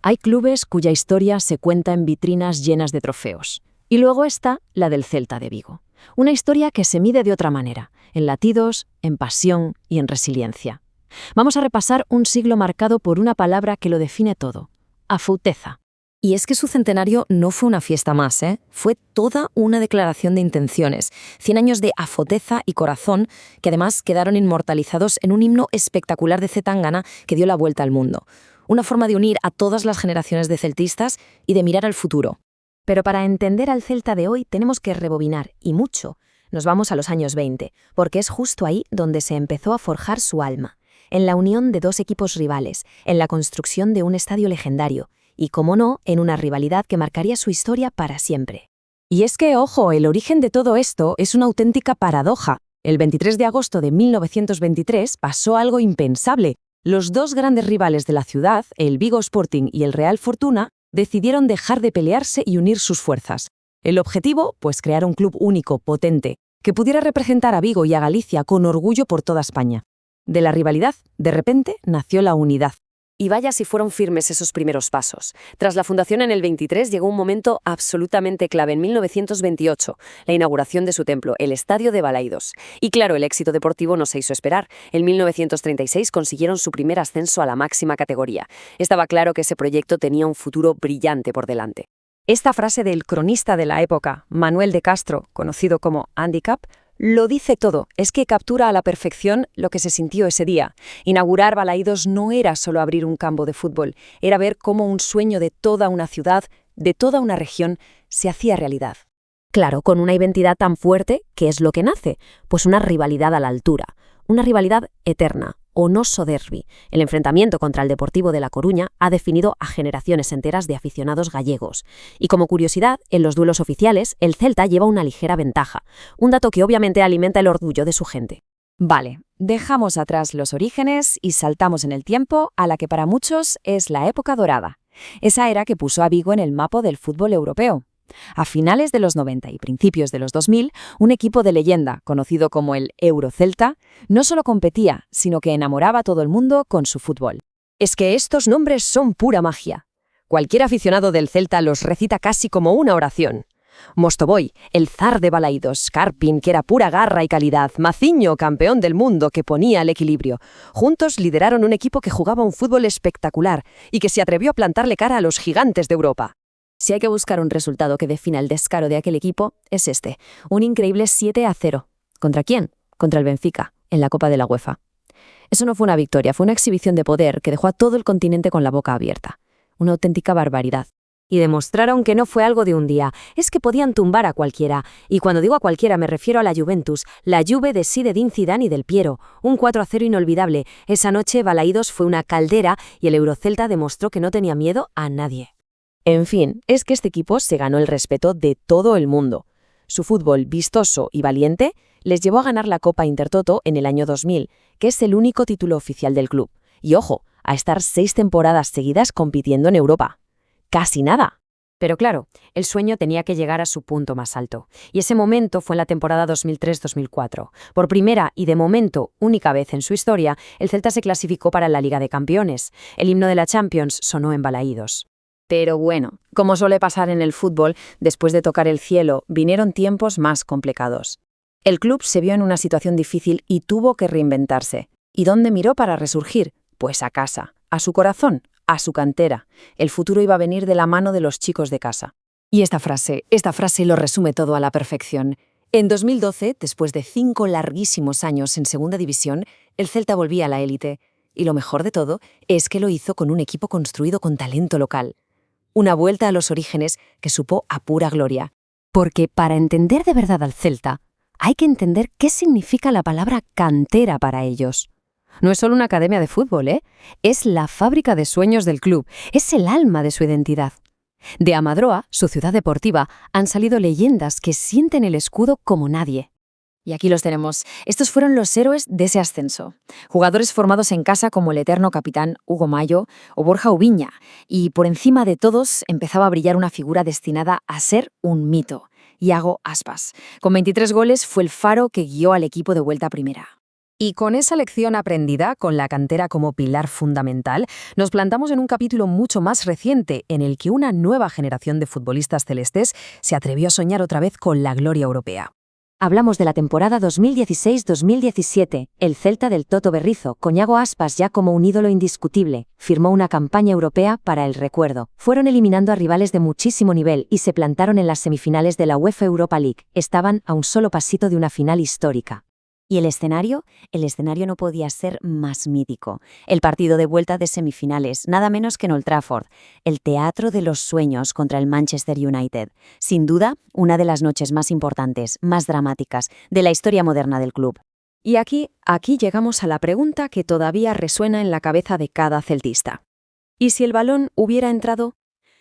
Hay clubes cuya historia se cuenta en vitrinas llenas de trofeos. Y luego está la del Celta de Vigo. Una historia que se mide de otra manera, en latidos, en pasión y en resiliencia. Vamos a repasar un siglo marcado por una palabra que lo define todo: afouteza. Y es que su centenario no fue una fiesta más, fue toda una declaración de intenciones. 100 años de afouteza y corazón, que además quedaron inmortalizados en un himno espectacular de Zetangana que dio la vuelta al mundo. Una forma de unir a todas las generaciones de celtistas y de mirar al futuro. Pero para entender al Celta de hoy tenemos que rebobinar, y mucho. Nos vamos a los años 20, porque es justo ahí donde se empezó a forjar su alma, en la unión de dos equipos rivales, en la construcción de un estadio legendario, y, como no, en una rivalidad que marcaría su historia para siempre. Y es que, ojo, el origen de todo esto es una auténtica paradoja. El 23 de agosto de 1923 pasó algo impensable. Los dos grandes rivales de la ciudad, el Vigo Sporting y el Real Fortuna, decidieron dejar de pelearse y unir sus fuerzas. El objetivo, pues crear un club único, potente, que pudiera representar a Vigo y a Galicia con orgullo por toda España. De la rivalidad, de repente, nació la unidad. Y vaya si fueron firmes esos primeros pasos. Tras la fundación en el 23 llegó un momento absolutamente clave en 1928, la inauguración de su templo, el Estadio de Balaidos. Y claro, el éxito deportivo no se hizo esperar. En 1936 consiguieron su primer ascenso a la máxima categoría. Estaba claro que ese proyecto tenía un futuro brillante por delante. Esta frase del cronista de la época, Manuel de Castro, conocido como Andy Capp, lo dice todo. Es que captura a la perfección lo que se sintió ese día. Inaugurar Balaidos no era solo abrir un campo de fútbol, era ver cómo un sueño de toda una ciudad, de toda una región, se hacía realidad. Claro, con una identidad tan fuerte, ¿qué es lo que nace? Pues una rivalidad a la altura, una rivalidad eterna, Onoso Derbi. El enfrentamiento contra el Deportivo de La Coruña ha definido a generaciones enteras de aficionados gallegos. Y como curiosidad, en los duelos oficiales, el Celta lleva una ligera ventaja, un dato que obviamente alimenta el orgullo de su gente. Vale, dejamos atrás los orígenes y saltamos en el tiempo a la que para muchos es la época dorada. Esa era que puso a Vigo en el mapa del fútbol europeo. A finales de los 90 y principios de los 2000, un equipo de leyenda, conocido como el Eurocelta, no solo competía, sino que enamoraba a todo el mundo con su fútbol. Es que estos nombres son pura magia. Cualquier aficionado del Celta los recita casi como una oración. Mostovoy, el zar de Balaidos, Karpin, que era pura garra y calidad, Maciño, campeón del mundo, que ponía el equilibrio. Juntos lideraron un equipo que jugaba un fútbol espectacular y que se atrevió a plantarle cara a los gigantes de Europa. Si hay que buscar un resultado que defina el descaro de aquel equipo, es este, un increíble 7-0. ¿Contra quién? Contra el Benfica, en la Copa de la UEFA. Eso no fue una victoria, fue una exhibición de poder que dejó a todo el continente con la boca abierta. Una auténtica barbaridad. Y demostraron que no fue algo de un día, es que podían tumbar a cualquiera. Y cuando digo a cualquiera me refiero a la Juventus, la Juve de Zinedine Zidane y del Piero. Un 4-0 inolvidable. Esa noche Balaidos fue una caldera y el Eurocelta demostró que no tenía miedo a nadie. En fin, es que este equipo se ganó el respeto de todo el mundo. Su fútbol vistoso y valiente les llevó a ganar la Copa Intertoto en el año 2000, que es el único título oficial del club. Y ojo, a estar 6 temporadas seguidas compitiendo en Europa. ¡Casi nada! Pero claro, el sueño tenía que llegar a su punto más alto. Y ese momento fue en la temporada 2003-2004. Por primera y de momento única vez en su historia, el Celta se clasificó para la Liga de Campeones. El himno de la Champions sonó en Balaidos. Pero bueno, como suele pasar en el fútbol, después de tocar el cielo, vinieron tiempos más complicados. El club se vio en una situación difícil y tuvo que reinventarse. ¿Y dónde miró para resurgir? Pues a casa, a su corazón, a su cantera. El futuro iba a venir de la mano de los chicos de casa. Y esta frase lo resume todo a la perfección. En 2012, después de 5 larguísimos años en Segunda División, el Celta volvía a la élite. Y lo mejor de todo es que lo hizo con un equipo construido con talento local. Una vuelta a los orígenes que supo a pura gloria. Porque para entender de verdad al Celta, hay que entender qué significa la palabra cantera para ellos. No es solo una academia de fútbol, es la fábrica de sueños del club, es el alma de su identidad. De Amadroa, su ciudad deportiva, han salido leyendas que sienten el escudo como nadie. Y aquí los tenemos. Estos fueron los héroes de ese ascenso. Jugadores formados en casa como el eterno capitán Hugo Mallo o Borja Ubiña. Y por encima de todos empezaba a brillar una figura destinada a ser un mito. Iago Aspas. Con 23 goles fue el faro que guió al equipo de vuelta a primera. Y con esa lección aprendida, con la cantera como pilar fundamental, nos plantamos en un capítulo mucho más reciente, en el que una nueva generación de futbolistas celestes se atrevió a soñar otra vez con la gloria europea. Hablamos de la temporada 2016-2017. El Celta del Toto Berrizo, con Iago Aspas ya como un ídolo indiscutible, firmó una campaña europea para el recuerdo. Fueron eliminando a rivales de muchísimo nivel y se plantaron en las semifinales de la UEFA Europa League. Estaban a un solo pasito de una final histórica. ¿Y el escenario? El escenario no podía ser más mítico. El partido de vuelta de semifinales, nada menos que en Old Trafford. El teatro de los sueños contra el Manchester United. Sin duda, una de las noches más importantes, más dramáticas, de la historia moderna del club. Y aquí llegamos a la pregunta que todavía resuena en la cabeza de cada celtista. ¿Y si el balón hubiera entrado?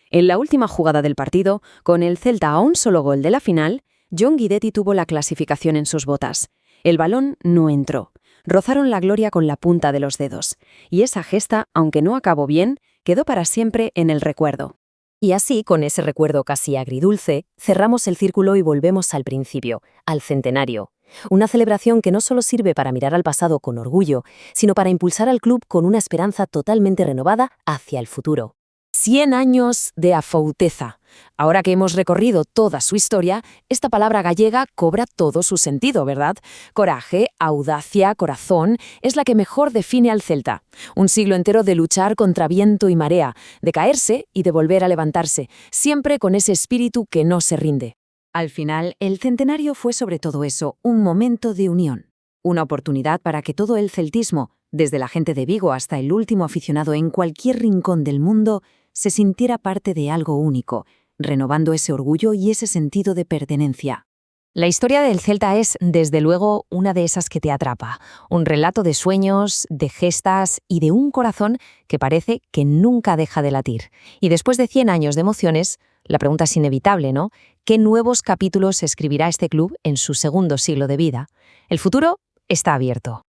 En la última jugada del partido, con el Celta a un solo gol de la final, John Guidetti tuvo la clasificación en sus botas. El balón no entró. Rozaron la gloria con la punta de los dedos. Y esa gesta, aunque no acabó bien, quedó para siempre en el recuerdo. Y así, con ese recuerdo casi agridulce, cerramos el círculo y volvemos al principio, al centenario. Una celebración que no solo sirve para mirar al pasado con orgullo, sino para impulsar al club con una esperanza totalmente renovada hacia el futuro. 100 años de afouteza. Ahora que hemos recorrido toda su historia, esta palabra gallega cobra todo su sentido, ¿verdad? Coraje, audacia, corazón, es la que mejor define al Celta. Un siglo entero de luchar contra viento y marea, de caerse y de volver a levantarse, siempre con ese espíritu que no se rinde. Al final, el centenario fue sobre todo eso, un momento de unión. Una oportunidad para que todo el celtismo, desde la gente de Vigo hasta el último aficionado en cualquier rincón del mundo, se sintiera parte de algo único, renovando ese orgullo y ese sentido de pertenencia. La historia del Celta es, desde luego, una de esas que te atrapa. Un relato de sueños, de gestas y de un corazón que parece que nunca deja de latir. Y después de 100 años de emociones, la pregunta es inevitable, ¿no? ¿Qué nuevos capítulos escribirá este club en su segundo siglo de vida? El futuro está abierto.